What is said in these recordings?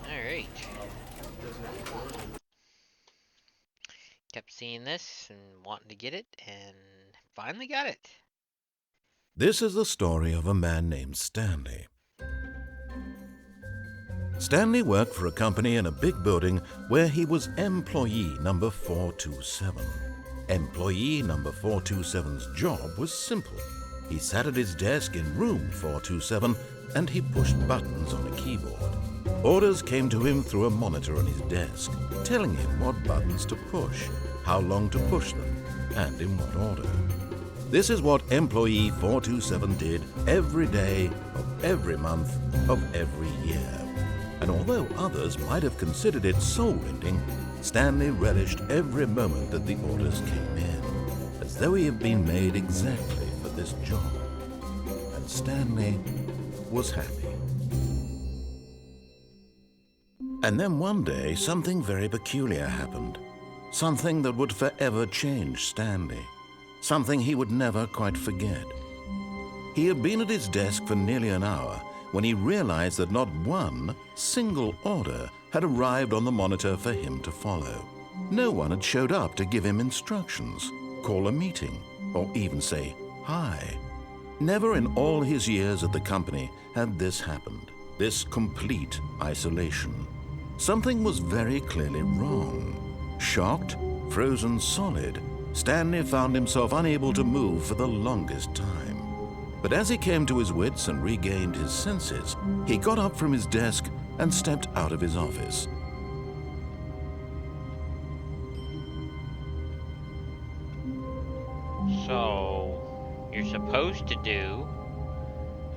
Alright. Kept seeing this and wanting to get it, and finally got it. This is the story of a man named Stanley. Stanley worked for a company in a big building where he was employee number 427. Employee number 427's job was simple. He sat at his desk in room 427 and he pushed buttons on a keyboard. Orders came to him through a monitor on his desk, telling him what buttons to push, how long to push them, and in what order. This is what employee 427 did every day of every month of every year. And although others might have considered it soul-rending, Stanley relished every moment that the orders came in, as though he had been made exactly for this job. And Stanley was happy. And then one day, something very peculiar happened. Something that would forever change Stanley. Something he would never quite forget. He had been at his desk for nearly an hour when he realized that not one single order had arrived on the monitor for him to follow. No one had showed up to give him instructions, call a meeting, or even say hi. Never in all his years at the company had this happened, this complete isolation. Something was very clearly wrong. Shocked, frozen solid, Stanley found himself unable to move for the longest time. But as he came to his wits and regained his senses, he got up from his desk and stepped out of his office. So, you're supposed to do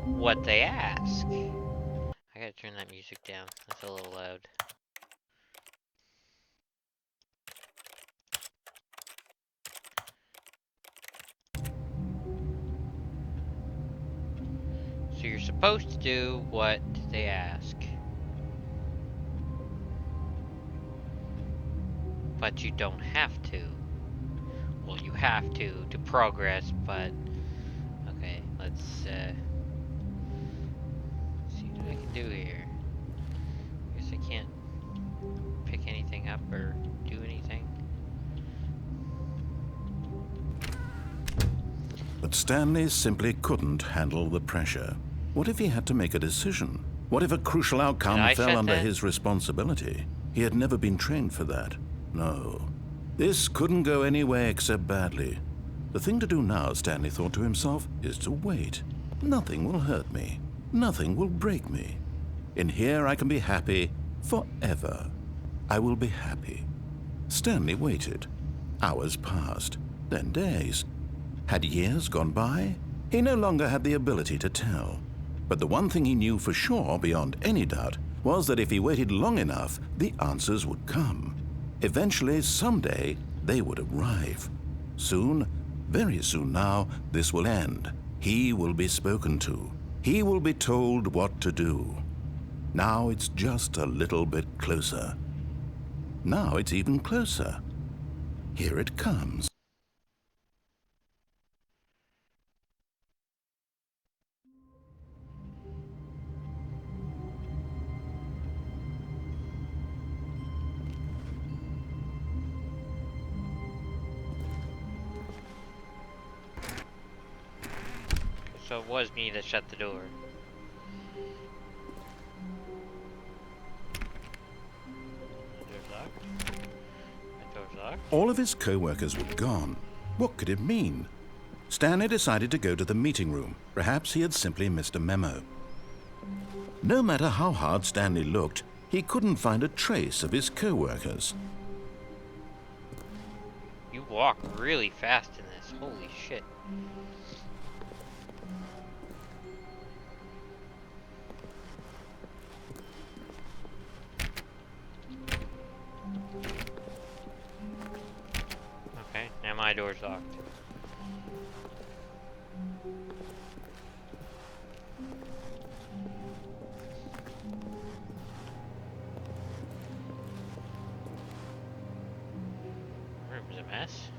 what they ask. I gotta turn that music down. That's a little loud. So you're supposed to do what they ask. But you don't have to. Well, you have to progress, but... Okay, let's see what I can do here. Guess I can't pick anything up or do anything. But Stanley simply couldn't handle the pressure. What if he had to make a decision? What if a crucial outcome fell under his responsibility? He had never been trained for that. No. This couldn't go any way except badly. The thing to do now, Stanley thought to himself, is to wait. Nothing will hurt me. Nothing will break me. In here I can be happy forever. I will be happy. Stanley waited. Hours passed, then days. Had years gone by? He no longer had the ability to tell. But the one thing he knew for sure, beyond any doubt, was that if he waited long enough, the answers would come. Eventually, someday, they would arrive. Soon, very soon now, this will end. He will be spoken to. He will be told what to do. Now it's just a little bit closer. Now it's even closer. Here it comes. So it was me that shut the door. Door's locked. My door's locked. All of his co-workers were gone. What could it mean? Stanley decided to go to the meeting room. Perhaps he had simply missed a memo. No matter how hard Stanley looked, he couldn't find a trace of his co-workers. You walk really fast in this. Holy shit. Okay, now my door's locked. Room's a mess.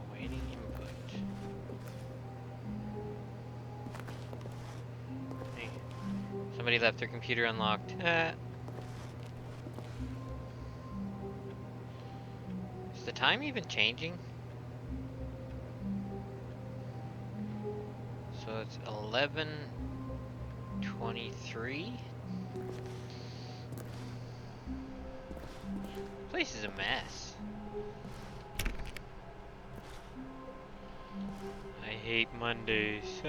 Awaiting input. Somebody left their computer unlocked. Is the time even changing? So it's 11:23. Place is a mess. I hate Mondays.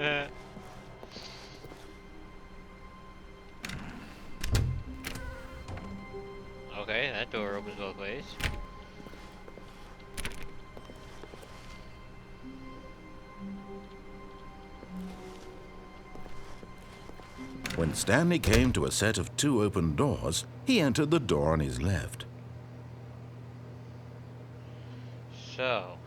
Okay, that door opens both ways. When Stanley came to a set of 2 open doors, he entered the door on his left. So.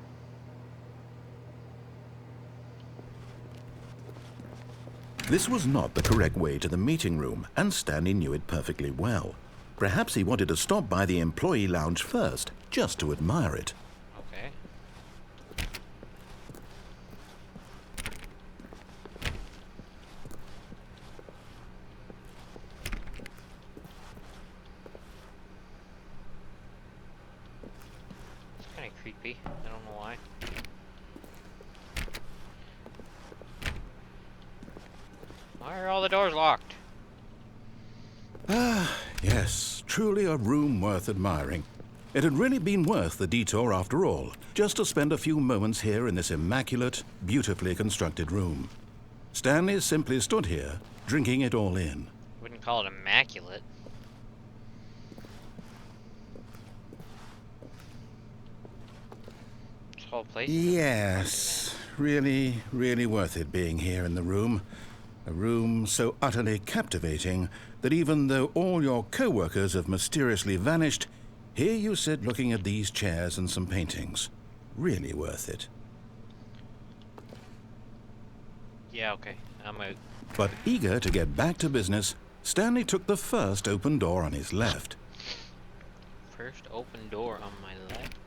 This was not the correct way to the meeting room, and Stanley knew it perfectly well. Perhaps he wanted to stop by the employee lounge first, just to admire it. Okay. It's kind of creepy. I don't know why. Why are all the doors locked? Ah, yes, truly a room worth admiring. It had really been worth the detour after all, just to spend a few moments here in this immaculate, beautifully constructed room. Stanley simply stood here, drinking it all in. Wouldn't call it immaculate. This whole place is Yes, really, really worth it being here in the room. A room so utterly captivating that even though all your co-workers have mysteriously vanished, here you sit looking at these chairs and some paintings. Really worth it. Yeah, okay. I'm out. But eager to get back to business, Stanley took the first open door on his left. First open door on my left.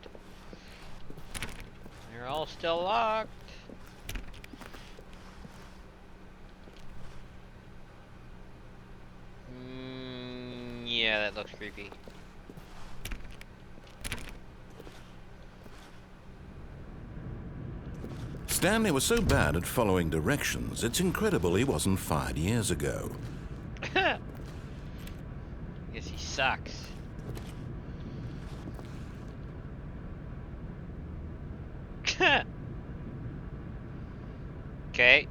They're all still locked. Yeah, that looks creepy. Stanley was so bad at following directions, it's incredible he wasn't fired years ago. Guess he sucks. Okay.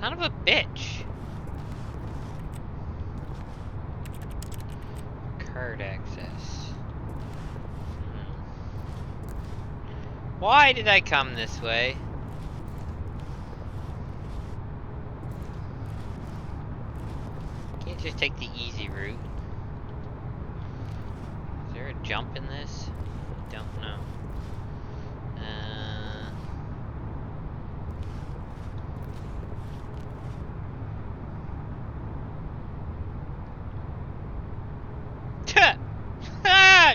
Son of a bitch. Card access. Why did I come this way? Can't just take the easy route. Is there a jump in this? I don't know.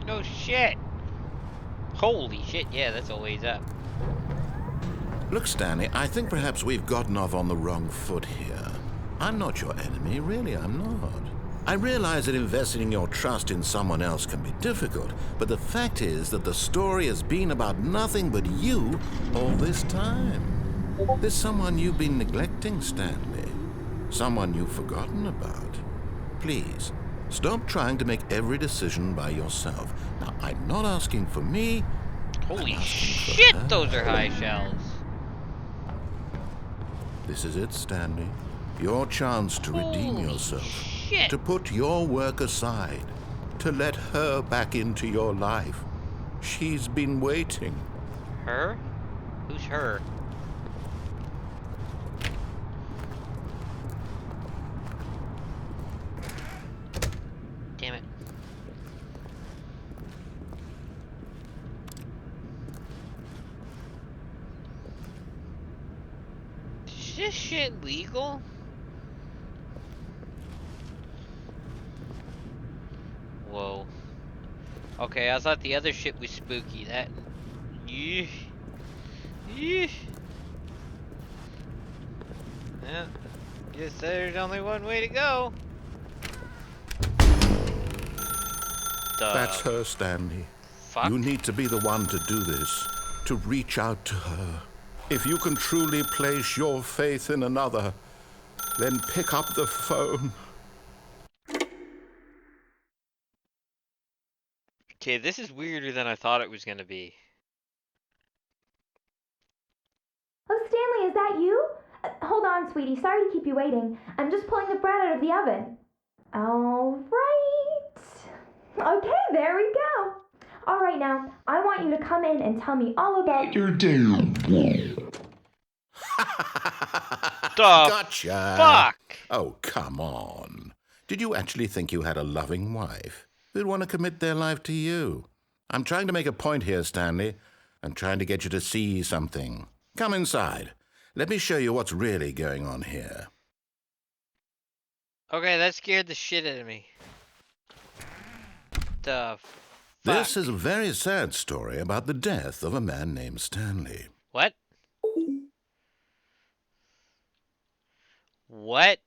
No shit. Holy shit, yeah, that's a ways up. Look, Stanley, I think perhaps we've gotten off on the wrong foot here. I'm not your enemy, really, I'm not. I realize that investing your trust in someone else can be difficult, but the fact is that the story has been about nothing but you all this time. There's someone you've been neglecting, Stanley. Someone you've forgotten about. Please, stop trying to make every decision by yourself. Now, I'm not asking for me. Holy shit, those are high shells. This is it, Stanley. Your chance to redeem yourself. Shit. To put your work aside. To let her back into your life. She's been waiting. Her? Who's her? Damn it. Is this shit legal? Whoa. Okay, I thought the other shit was spooky. That Eesh. Eesh. Yeah. Guess there's only one way to go. That's her, Stanley. Fuck. You need to be the one to do this, to reach out to her. If you can truly place your faith in another, then pick up the phone. Okay, this is weirder than I thought it was gonna be. Oh, Stanley, is that you? Hold on, sweetie. Sorry to keep you waiting. I'm just pulling the bread out of the oven. All right. Okay, there we go. All right, now, I want you to come in and tell me all about your The Gotcha. fuck? Oh, come on. Did you actually think you had a loving wife who'd want to commit their life to you? I'm trying to make a point here, Stanley. I'm trying to get you to see something. Come inside. Let me show you what's really going on here. Okay, that scared the shit out of me. The fuck? This is a very sad story about the death of a man named Stanley. What? What?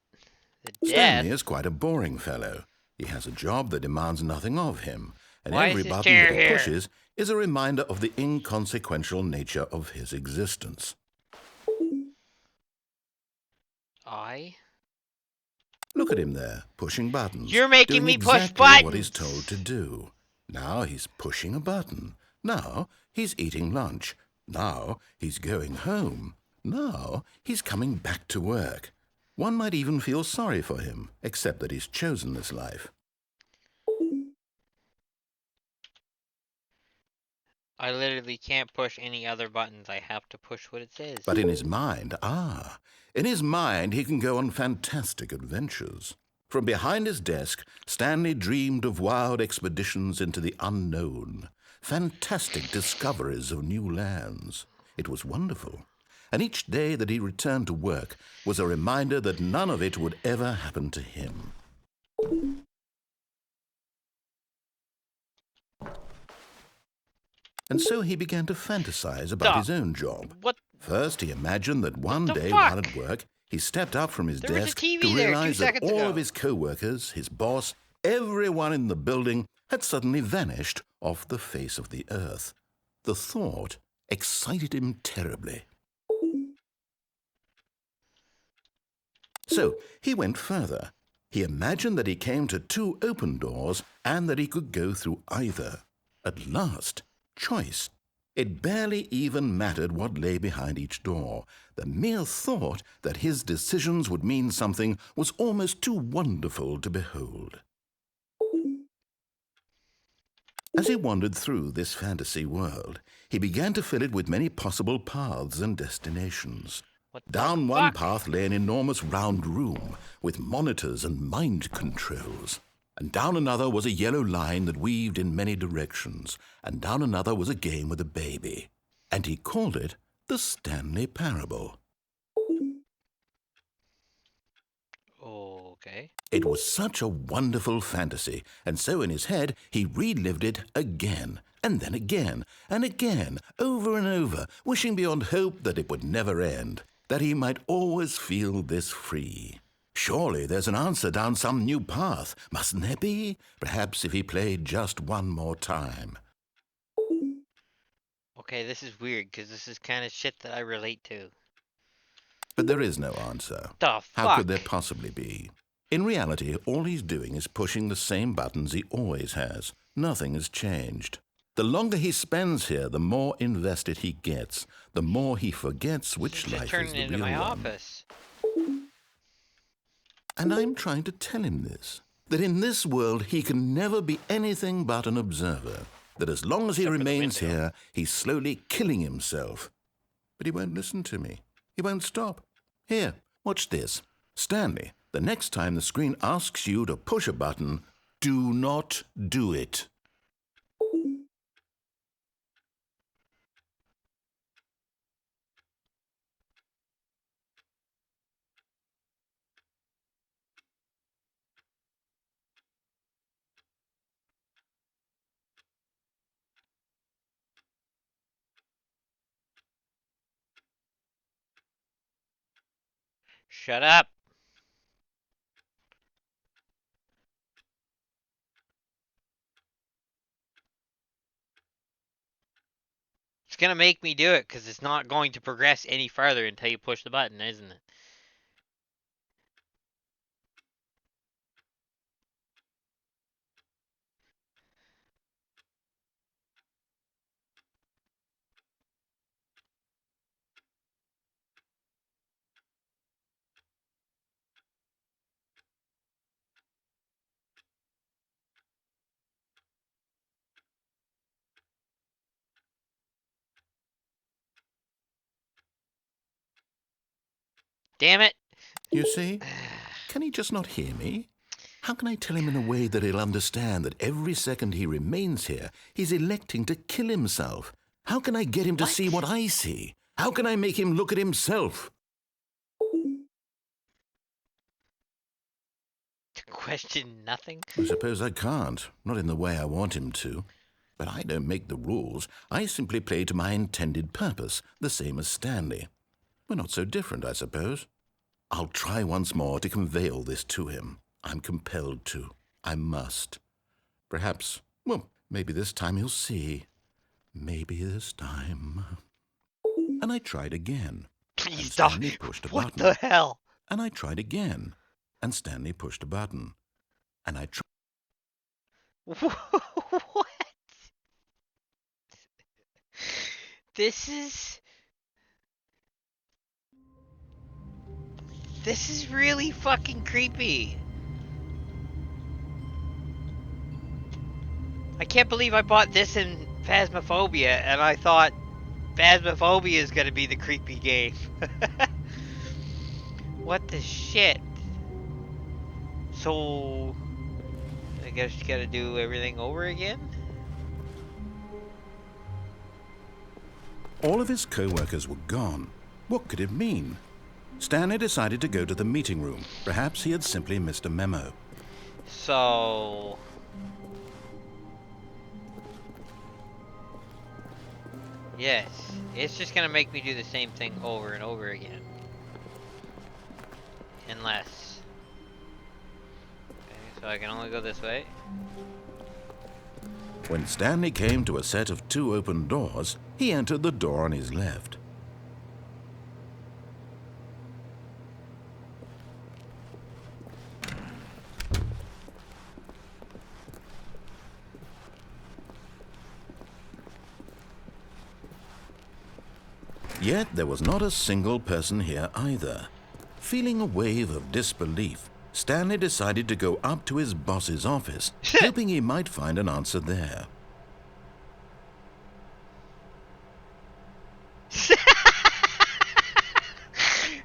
The death? Stanley is quite a boring fellow. He has a job that demands nothing of him, and Why every is this button chair that he here? pushes is a reminder of the inconsequential nature of his existence. Look at him there, pushing buttons. You're making doing me push exactly what he's buttons. told to do. Now he's pushing a button. Now he's eating lunch. Now he's going home. Now he's coming back to work. One might even feel sorry for him, except that he's chosen this life. I literally can't push any other buttons. I have to push what it says. But in his mind, in his mind he can go on fantastic adventures. From behind his desk, Stanley dreamed of wild expeditions into the unknown, fantastic discoveries of new lands. It was wonderful. And each day that he returned to work was a reminder that none of it would ever happen to him. And so he began to fantasize about his own job. What? First, he imagined that one the day fuck? while at work, he stepped up from his There was a desk TV to there 2 realize that seconds all ago. of his co-workers, his boss, everyone in the building had suddenly vanished off the face of the earth. The thought excited him terribly. So he went further. He imagined that he came to 2 open doors and that he could go through either. At last, choice. It barely even mattered what lay behind each door. The mere thought that his decisions would mean something was almost too wonderful to behold. As he wandered through this fantasy world, he began to fill it with many possible paths and destinations. What the Down one fuck? path lay an enormous round room with monitors and mind controls. And down another was a yellow line that weaved in many directions. And down another was a game with a baby. And he called it the Stanley Parable. Okay. It was such a wonderful fantasy, and so in his head he relived it again, and then again, and again, over and over, wishing beyond hope that it would never end, that he might always feel this free. Surely there's an answer down some new path, mustn't there be? Perhaps if he played just one more time. Okay, this is weird, because this is kind of shit that I relate to. But there is no answer. The How fuck? could there possibly be? In reality, all he's doing is pushing the same buttons he always has. Nothing has changed. The longer he spends here, the more invested he gets, the more he forgets which Just life is turning the into real my one. office. And I'm trying to tell him this, that in this world he can never be anything but an observer, that as long as he Except for the remains window. here, he's slowly killing himself. But he won't listen to me. He won't stop. Here, watch this. Stanley, the next time the screen asks you to push a button, do not do it. Shut up. It's gonna make me do it because it's not going to progress any farther until you push the button, isn't it? Damn it. You see? Can he just not hear me? How can I tell him in a way that he'll understand that every second he remains here, he's electing to kill himself? How can I get him to see what I see? How can I make him look at himself? To question nothing? I suppose I can't, not in the way I want him to. But I don't make the rules. I simply play to my intended purpose, the same as Stanley. We're not so different, I suppose. I'll try once more to convey all this to him. I'm compelled to. I must. Perhaps, well, maybe this time he'll see. Maybe this time. And I tried again. Please And stop. Stanley pushed a What button. the hell? And I tried again. And Stanley pushed a button. And I tried. What? This is really fucking creepy. I can't believe I bought this in Phasmophobia and I thought Phasmophobia is gonna be the creepy game. What the shit? So I guess you gotta do everything over again? All of his co-workers were gone. What could it mean? Stanley decided to go to the meeting room. Perhaps he had simply missed a memo. So yes, it's just gonna make me do the same thing over and over again. Unless. Okay, so I can only go this way. When Stanley came to a set of 2 open doors, he entered the door on his left. Yet there was not a single person here either. Feeling a wave of disbelief, Stanley decided to go up to his boss's office, hoping he might find an answer there.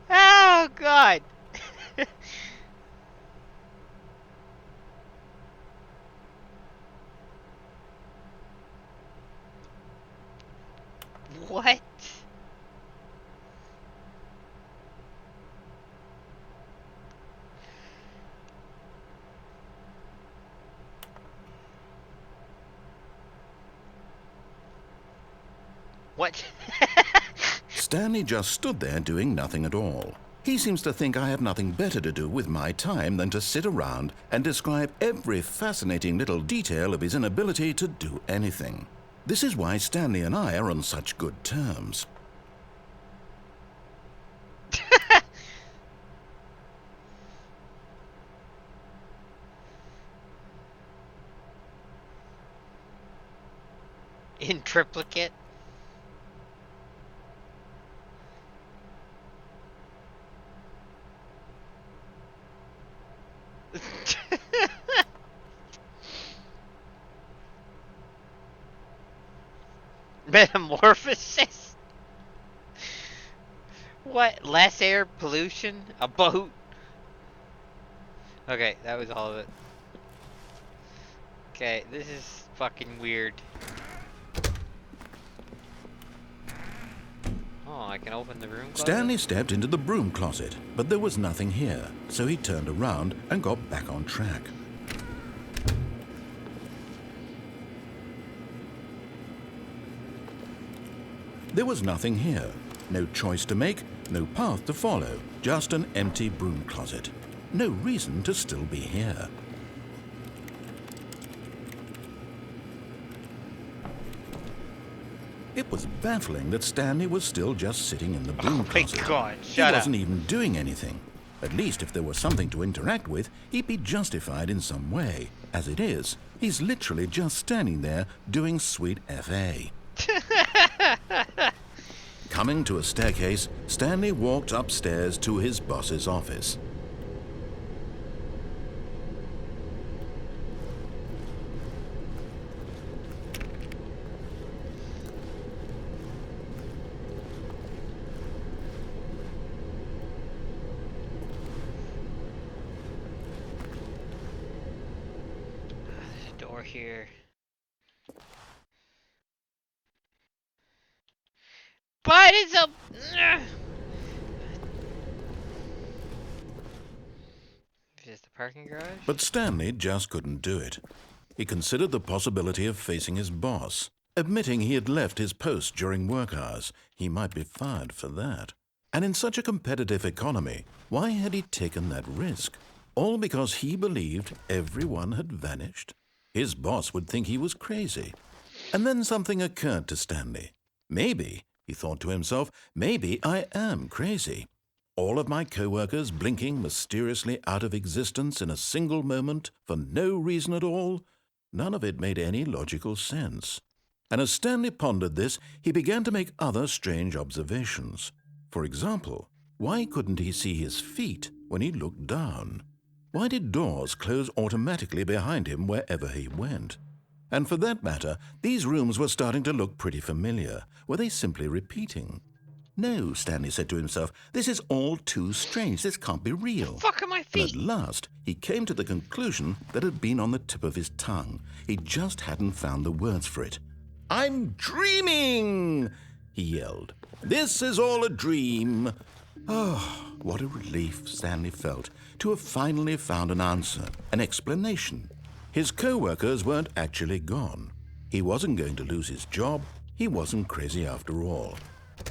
Oh god. What? What? Stanley just stood there doing nothing at all. He seems to think I have nothing better to do with my time than to sit around and describe every fascinating little detail of his inability to do anything. This is why Stanley and I are on such good terms. In triplicate? Metamorphosis? What? Less air pollution? A boat? Okay, that was all of it. Okay, this is fucking weird. Oh, I can open the room closet? Stanley stepped into the broom closet, but there was nothing here, so he turned around and got back on track. There was nothing here. No choice to make, no path to follow, just an empty broom closet. No reason to still be here. It was baffling that Stanley was still just sitting in the broom closet. My God, He shut up. wasn't even doing anything. At least if there was something to interact with, he'd be justified in some way. As it is, he's literally just standing there doing sweet FA. Coming to a staircase, Stanley walked upstairs to his boss's office. There's a door here. But it's a... Is this the parking garage? But Stanley just couldn't do it. He considered the possibility of facing his boss. Admitting he had left his post during work hours, he might be fired for that. And in such a competitive economy, why had he taken that risk? All because he believed everyone had vanished? His boss would think he was crazy. And then something occurred to Stanley. Maybe, he thought to himself, maybe I am crazy. All of my co-workers blinking mysteriously out of existence in a single moment for no reason at all? None of it made any logical sense. And as Stanley pondered this, he began to make other strange observations. For example, why couldn't he see his feet when he looked down? Why did doors close automatically behind him wherever he went? And for that matter, these rooms were starting to look pretty familiar. Were they simply repeating? No, Stanley said to himself, this is all too strange. This can't be real. The fuck are my And feet? at last, he came to the conclusion that had been on the tip of his tongue. He just hadn't found the words for it. I'm dreaming, he yelled. This is all a dream. Oh, what a relief Stanley felt to have finally found an answer, an explanation. His co-workers weren't actually gone. He wasn't going to lose his job. He wasn't crazy after all.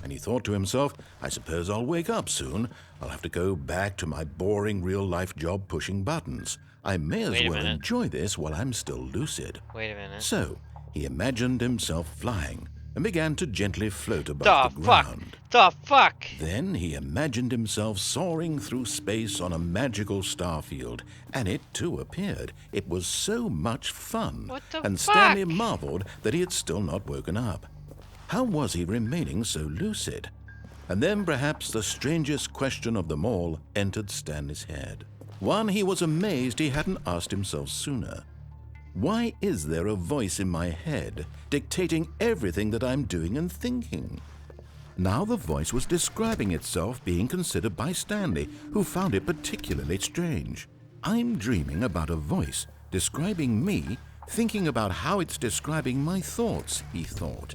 And he thought to himself, I suppose I'll wake up soon. I'll have to go back to my boring real-life job pushing buttons. I may as Wait a well minute. enjoy this while I'm still lucid. Wait a minute. So, he imagined himself flying and began to gently float above The the fuck? ground. The fuck? Then he imagined himself soaring through space on a magical starfield, and it too appeared. It was so much fun. What the and fuck? Stanley marveled that he had still not woken up. How was he remaining so lucid? And then perhaps the strangest question of them all entered Stanley's head. One he was amazed he hadn't asked himself sooner. Why is there a voice in my head dictating everything that I'm doing and thinking? Now the voice was describing itself being considered by Stanley, who found it particularly strange. I'm dreaming about a voice describing me, thinking about how it's describing my thoughts, he thought.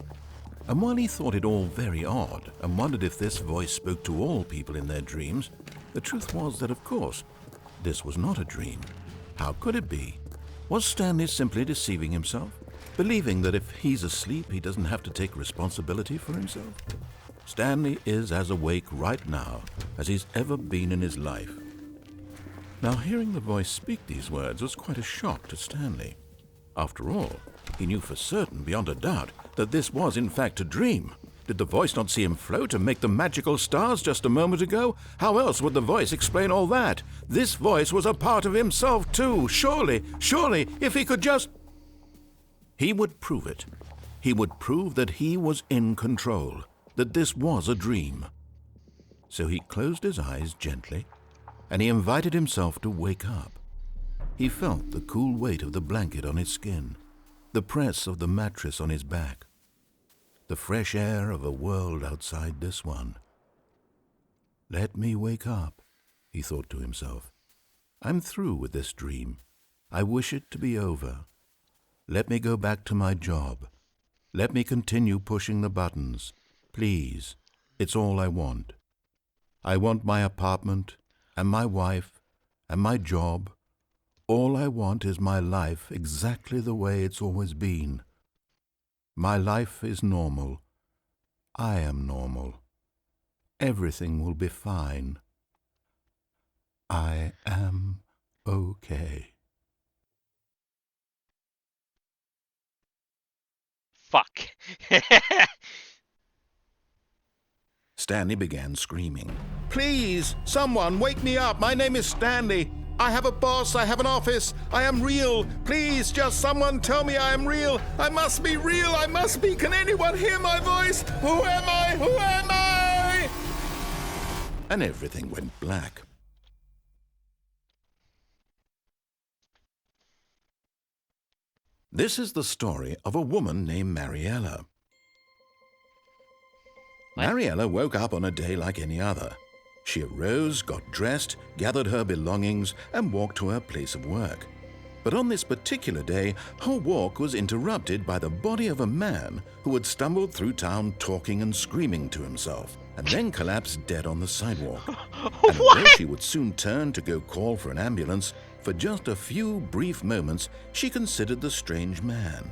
And while he thought it all very odd and wondered if this voice spoke to all people in their dreams, the truth was that, of course, this was not a dream. How could it be? Was Stanley simply deceiving himself, believing that if he's asleep, he doesn't have to take responsibility for himself? Stanley is as awake right now as he's ever been in his life. Now, hearing the voice speak these words was quite a shock to Stanley. After all, he knew for certain, beyond a doubt, that this was in fact a dream. Did the voice not see him float and make the magical stars just a moment ago? How else would the voice explain all that? This voice was a part of himself too. Surely, if he could just... He would prove it. He would prove that he was in control, that this was a dream. So he closed his eyes gently, and he invited himself to wake up. He felt the cool weight of the blanket on his skin, the press of the mattress on his back, the fresh air of a world outside this one. Let me wake up, he thought to himself. I'm through with this dream. I wish it to be over. Let me go back to my job. Let me continue pushing the buttons. Please, it's all I want. I want my apartment and my wife and my job. All I want is my life exactly the way it's always been. My life is normal. I am normal. Everything will be fine. I am okay. Fuck. Stanley began screaming. Please, someone, wake me up. My name is Stanley. I have a boss. I have an office. I am real. Please, just someone tell me I am real. I must be real. I must be. Can anyone hear my voice? Who am I? Who am I? And everything went black. This is the story of a woman named Mariella. What? Mariella woke up on a day like any other. She arose, got dressed, gathered her belongings, and walked to her place of work. But on this particular day, her walk was interrupted by the body of a man who had stumbled through town talking and screaming to himself, and then collapsed dead on the sidewalk. And although she would soon turn to go call for an ambulance, for just a few brief moments she considered the strange man.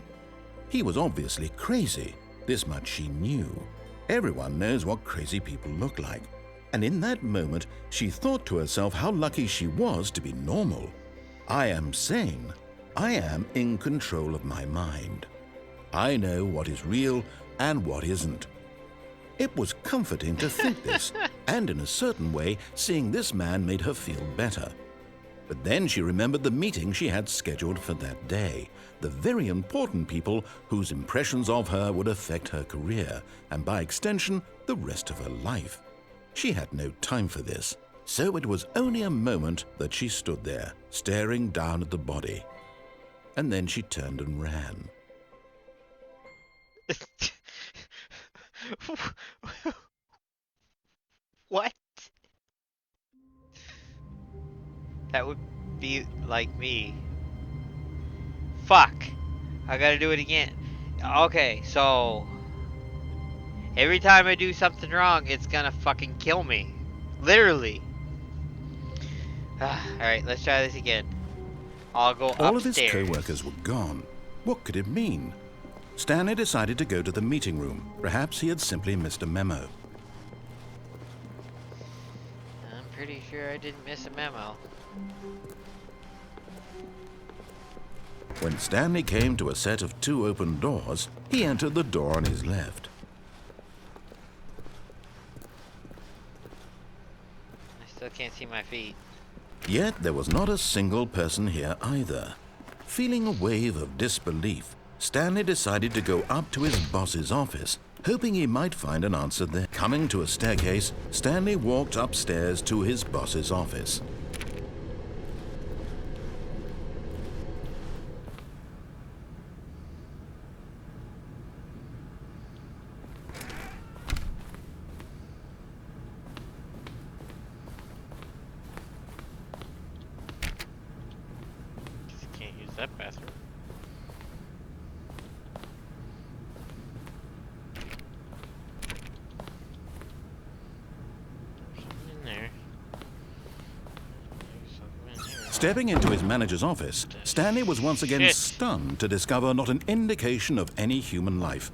He was obviously crazy, this much she knew. Everyone knows what crazy people look like. And in that moment, she thought to herself how lucky she was to be normal. I am sane. I am in control of my mind. I know what is real and what isn't. It was comforting to think this, and in a certain way, seeing this man made her feel better. But then she remembered the meeting she had scheduled for that day, the very important people whose impressions of her would affect her career, and by extension, the rest of her life. She had no time for this, so it was only a moment that she stood there, staring down at the body. And then she turned and ran. What? That would be like me. Fuck. I gotta do it again. Okay, so every time I do something wrong, it's gonna fucking kill me. Literally. Alright, let's try this again. I'll go upstairs. All of his co-workers were gone. What could it mean? Stanley decided to go to the meeting room. Perhaps he had simply missed a memo. I'm pretty sure I didn't miss a memo. When Stanley came to a set of 2 open doors, he entered the door on his left. I still can't see my feet. Yet there was not a single person here either. Feeling a wave of disbelief, Stanley decided to go up to his boss's office, hoping he might find an answer there. Coming to a staircase, Stanley walked upstairs to his boss's office. Can't use that bathroom. Something in there. There's something in here. Stepping into his manager's office, Stanley was once again Shit. stunned to discover not an indication of any human life.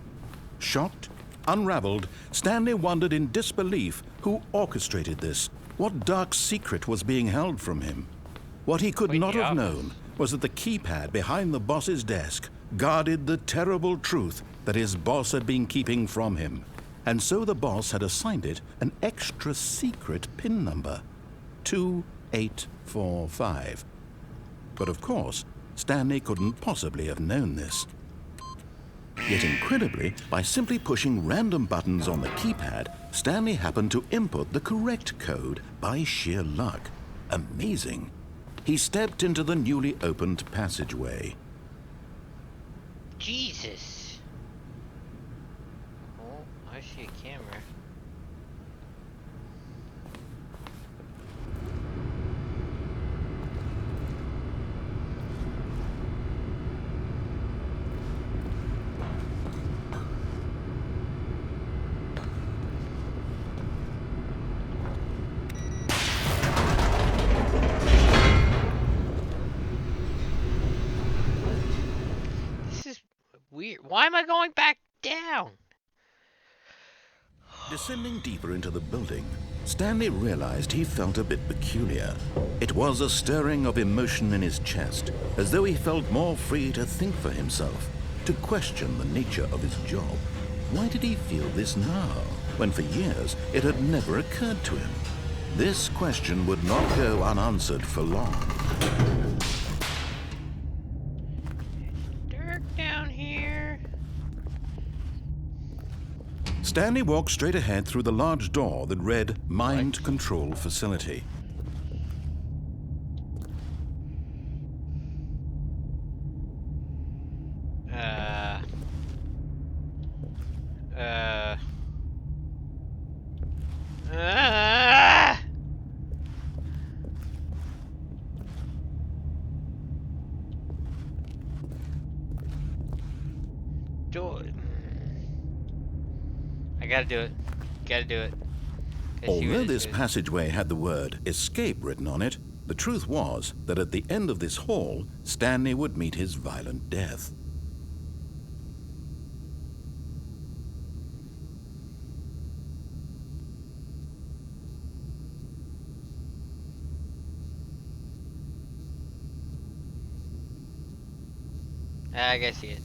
Shocked, unraveled, Stanley wondered in disbelief who orchestrated this. What dark secret was being held from him? What he could Wait, not the have office. known was that the keypad behind the boss's desk guarded the terrible truth that his boss had been keeping from him. And so the boss had assigned it an extra secret PIN number, 2845. But of course, Stanley couldn't possibly have known this. Yet incredibly, by simply pushing random buttons on the keypad, Stanley happened to input the correct code by sheer luck. Amazing. He stepped into the newly opened passageway. Jesus. Oh, I see a camera. This is weird. Why am I going back down? Descending deeper into the building, Stanley realized he felt a bit peculiar. It was a stirring of emotion in his chest, as though he felt more free to think for himself, to question the nature of his job. Why did he feel this now, when for years it had never occurred to him? This question would not go unanswered for long. Dark down here. Stanley walked straight ahead through the large door that read Mind Control Facility. Door. I gotta do it. Gotta do it. Although this passageway had the word escape written on it, the truth was that at the end of this hall, Stanley would meet his violent death. I gotta see it.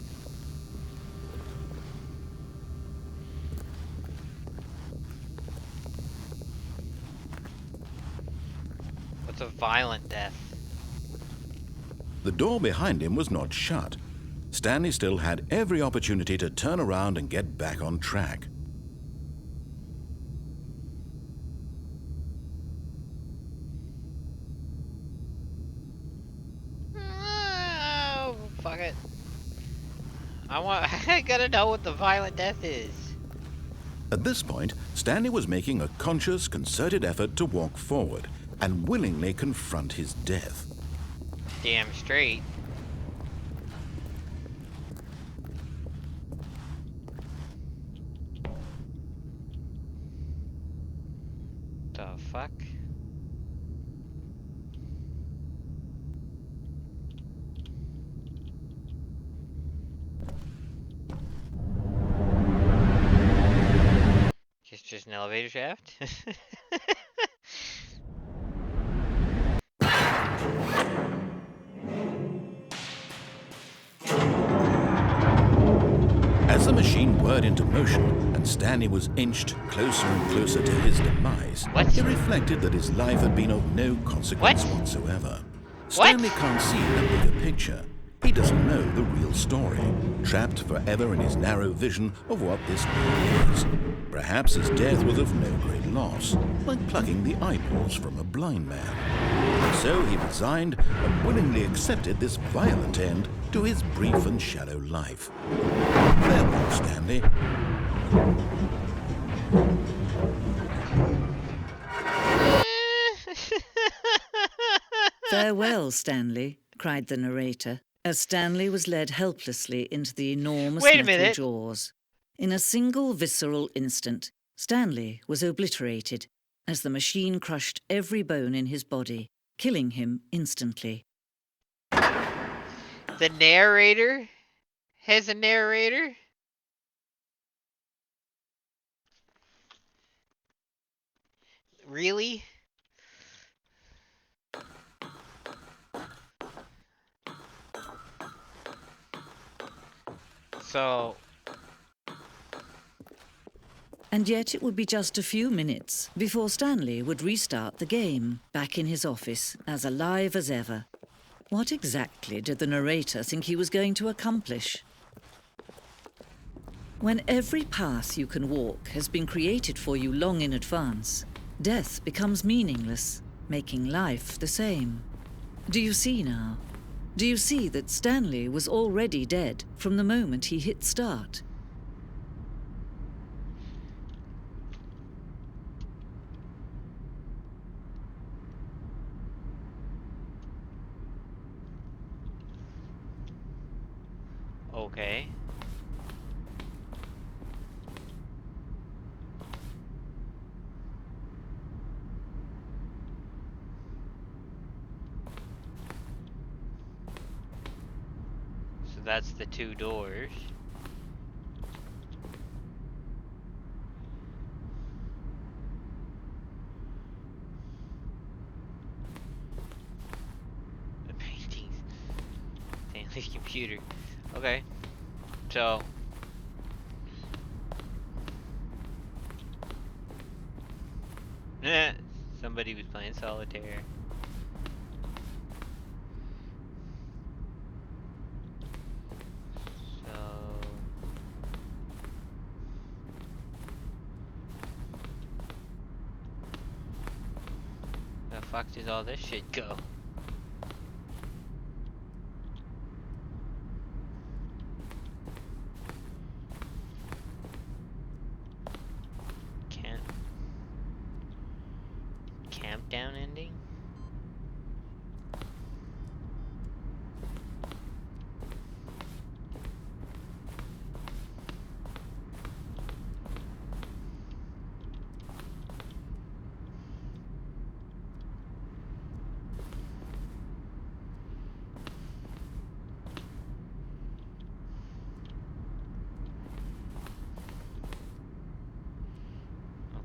What's a violent death? The door behind him was not shut. Stanley still had every opportunity to turn around and get back on track. Oh, fuck it. I gotta know what the violent death is. At this point, Stanley was making a conscious, concerted effort to walk forward and willingly confront his death. Damn straight. The fuck? Just an elevator shaft? As the machine whirred into motion and Stanley was inched closer and closer to his demise, he reflected that his life had been of no consequence whatsoever. Stanley can't see the bigger picture. He doesn't know the real story, trapped forever in his narrow vision of what this world is. Perhaps his death was of no great loss, like plucking the eyeballs from a blind man. And so he resigned and willingly accepted this violent end to his brief and shallow life. Farewell, Stanley. Farewell, Stanley, cried the narrator, as Stanley was led helplessly into the enormous metal jaws. In a single visceral instant, Stanley was obliterated as the machine crushed every bone in his body, killing him instantly. The narrator has a narrator? Really? So... And yet it would be just a few minutes before Stanley would restart the game, back in his office, as alive as ever. What exactly did the narrator think he was going to accomplish? When every path you can walk has been created for you long in advance, death becomes meaningless, making life the same. Do you see now? Do you see that Stanley was already dead from the moment he hit start? Okay. So that's the two doors. Stanley's computer. Okay. So. Somebody was playing solitaire. So. The fuck does all this shit go? Countdown ending?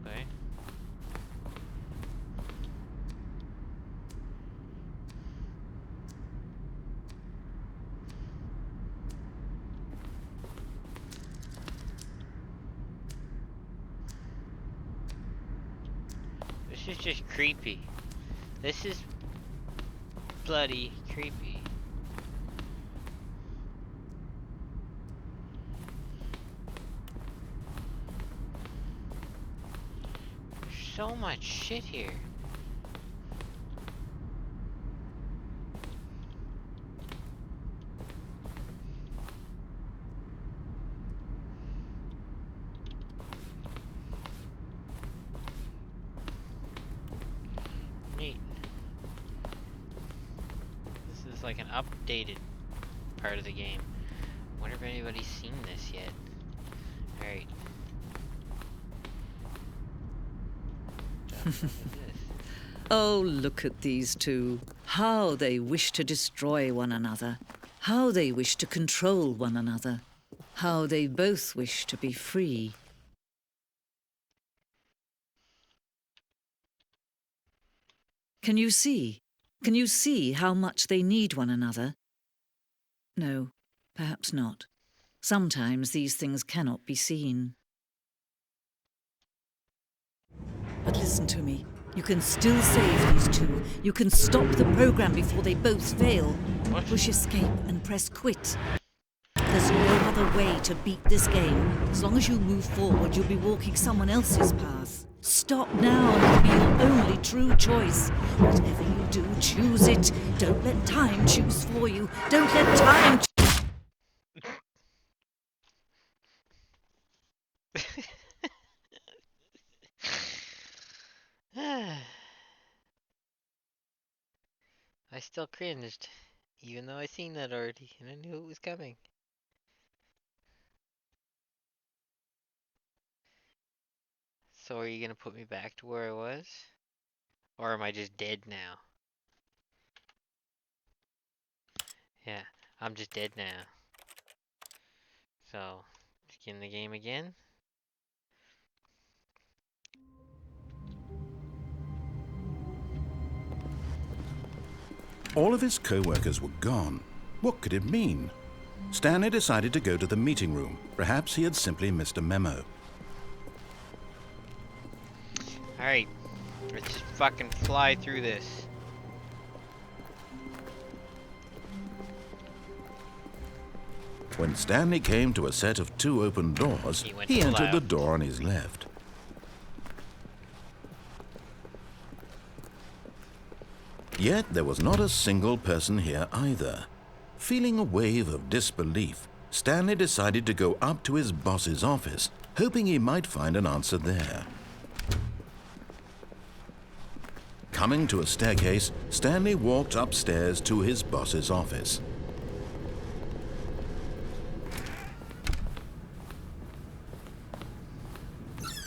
Okay. This is just creepy. This is bloody creepy. There's so much shit here. Neat. This is like an updated part of the game. Wonder if anybody's seen this yet. Alright. Oh, look at these two. How they wish to destroy one another. How they wish to control one another. How they both wish to be free. Can you see? Can you see how much they need one another? No, perhaps not. Sometimes these things cannot be seen. But listen to me. You can still save these two. You can stop the program before they both fail. What? Push escape and press quit. There's no other way to beat this game. As long as you move forward, you'll be walking someone else's path. Stop now and it'll be your only true choice. Whatever you do, choose it. Don't let time choose for you. Don't let time I still cringed, even though I seen that already, and I knew it was coming. So are you gonna put me back to where I was? Or am I just dead now? Yeah, I'm just dead now. So, begin the game again. All of his co-workers were gone. What could it mean? Stanley decided to go to the meeting room. Perhaps he had simply missed a memo. Alright, let's just fucking fly through this. When Stanley came to a set of 2 open doors, he entered the door on his left. Yet there was not a single person here either. Feeling a wave of disbelief, Stanley decided to go up to his boss's office, hoping he might find an answer there. Coming to a staircase, Stanley walked upstairs to his boss's office.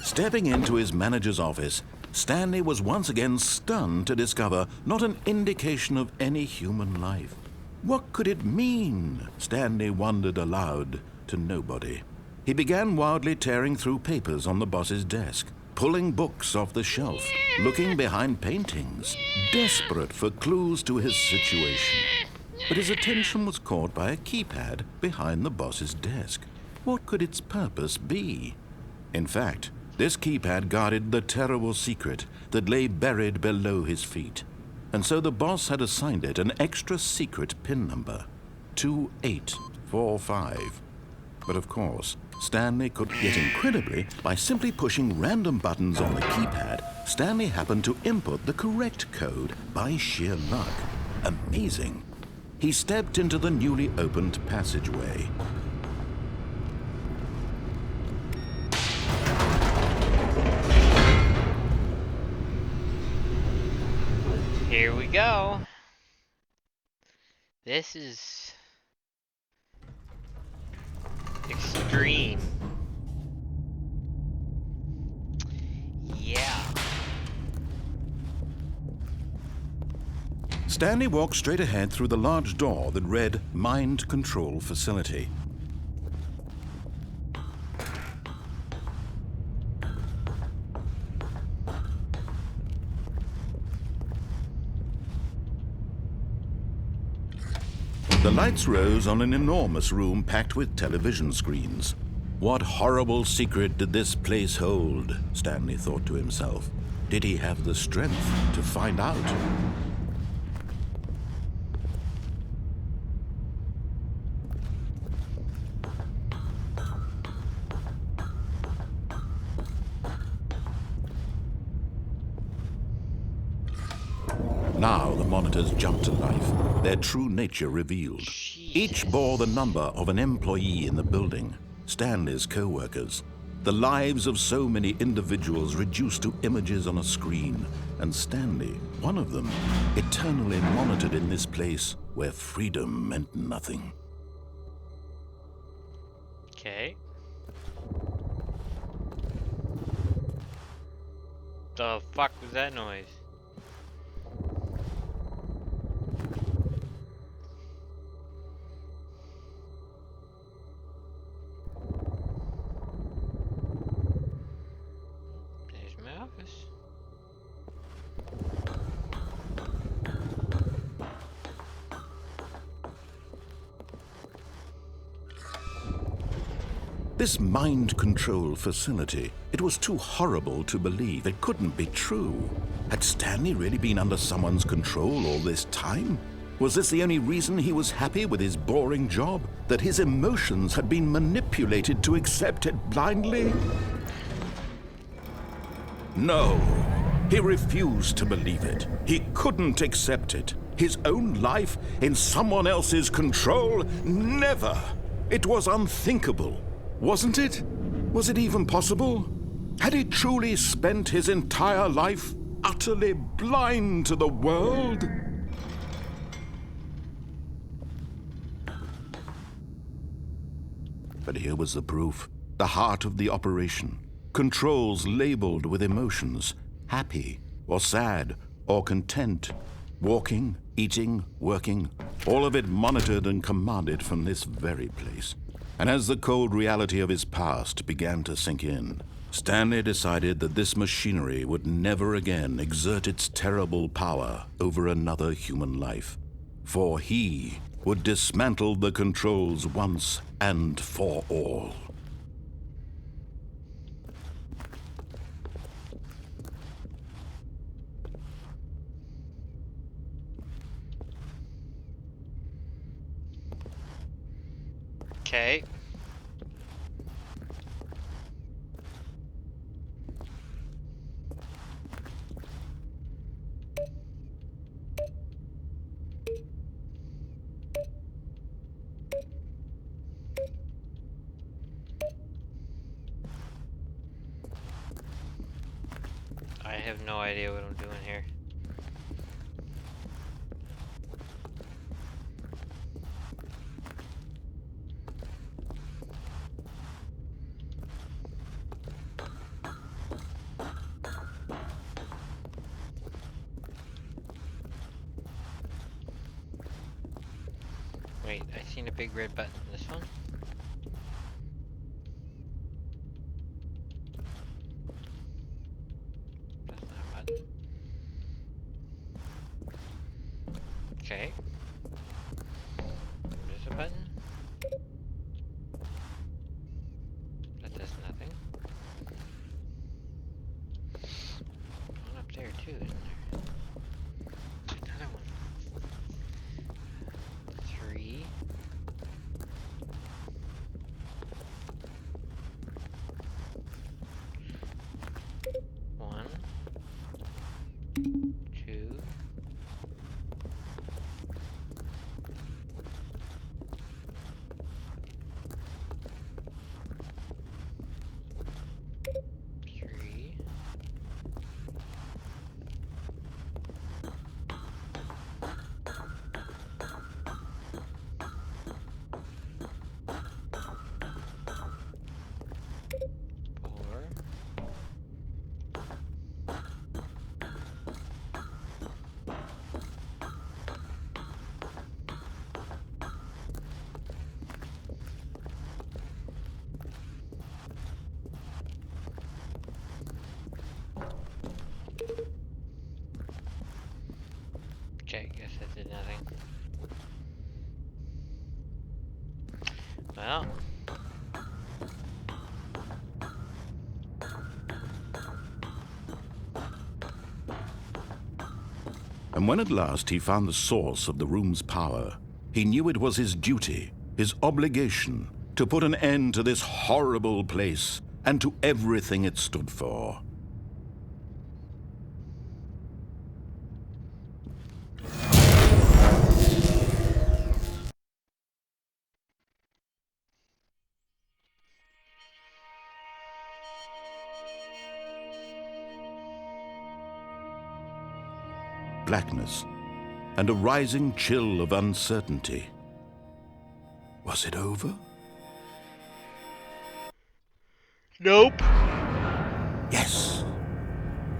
Stepping into his manager's office, Stanley was once again stunned to discover not an indication of any human life. What could it mean? Stanley wondered aloud to nobody. He began wildly tearing through papers on the boss's desk, pulling books off the shelf, looking behind paintings, desperate for clues to his situation. but his attention was caught by a keypad behind the boss's desk. What could its purpose be? In fact, this keypad guarded the terrible secret that lay buried below his feet. And so the boss had assigned it an extra secret PIN number, 2845. But of course, Stanley could, yet incredibly, by simply pushing random buttons on the keypad, Stanley happened to input the correct code by sheer luck. Amazing. He stepped into the newly opened passageway. Here we go. This is extreme. Yeah. Stanley walked straight ahead through the large door that read Mind Control Facility. The lights rose on an enormous room packed with television screens. What horrible secret did this place hold? Stanley thought to himself. Did he have the strength to find out? Now the monitors jumped to life, their true nature revealed. Each bore the number of an employee in the building, Stanley's co-workers. The lives of so many individuals reduced to images on a screen, and Stanley, one of them, eternally monitored in this place where freedom meant nothing. Okay. The fuck was that noise? There's my office. This mind control facility, it was too horrible to believe. It couldn't be true. Had Stanley really been under someone's control all this time? Was this the only reason he was happy with his boring job? That his emotions had been manipulated to accept it blindly? No, he refused to believe it. He couldn't accept it. His own life in someone else's control? Never! It was unthinkable. Wasn't it? Was it even possible? Had he truly spent his entire life utterly blind to the world? But here was the proof. The heart of the operation. Controls labeled with emotions. Happy, or sad, or content. Walking, eating, working. All of it monitored and commanded from this very place. And as the cold reality of his past began to sink in, Stanley decided that this machinery would never again exert its terrible power over another human life. For he would dismantle the controls once and for all. Okay. I have no idea what I'm doing here. Wait, I seen a big red button. This one? That's not a button. Okay. button? That does nothing. One up there too, isn't there? Another one. 3. One. 2. 3. 4. 'Kay, guess that did nothing. Well. And when at last he found the source of the room's power, he knew it was his duty, his obligation, to put an end to this horrible place and to everything it stood for. Blackness and a rising chill of uncertainty. Was it over? Nope. Yes.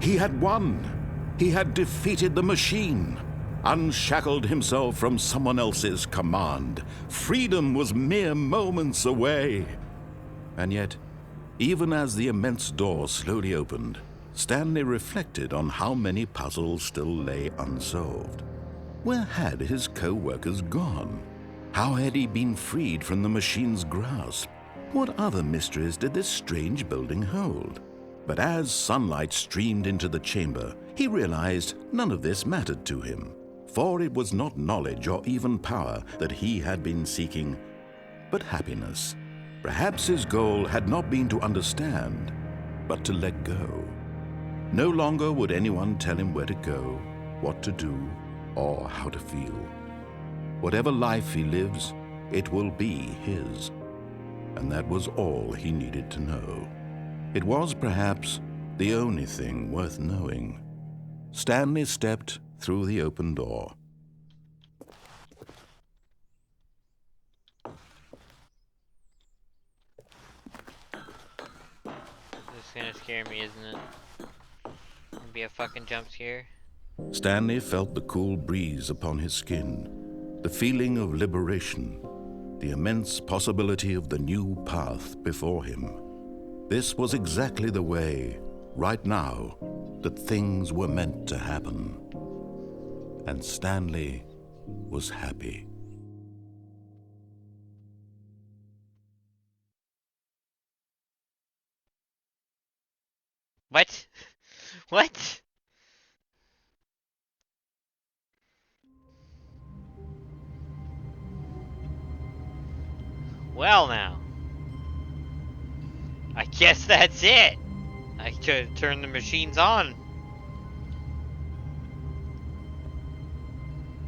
He had won. He had defeated the machine, unshackled himself from someone else's command. Freedom was mere moments away. And yet, even as the immense door slowly opened, Stanley reflected on how many puzzles still lay unsolved. Where had his co-workers gone? How had he been freed from the machine's grasp? What other mysteries did this strange building hold? But as sunlight streamed into the chamber, he realized none of this mattered to him, for it was not knowledge or even power that he had been seeking, but happiness. Perhaps his goal had not been to understand, but to let go. No longer would anyone tell him where to go, what to do, or how to feel. Whatever life he lives, it will be his. And that was all he needed to know. It was perhaps the only thing worth knowing. Stanley stepped through the open door. This is gonna scare me, isn't it? Gonna be a fucking jump scare. Stanley felt the cool breeze upon his skin, the feeling of liberation, the immense possibility of the new path before him. This was exactly the way, right now, that things were meant to happen. And Stanley was happy. What? What? Well now. I guess that's it. I could turn the machines on.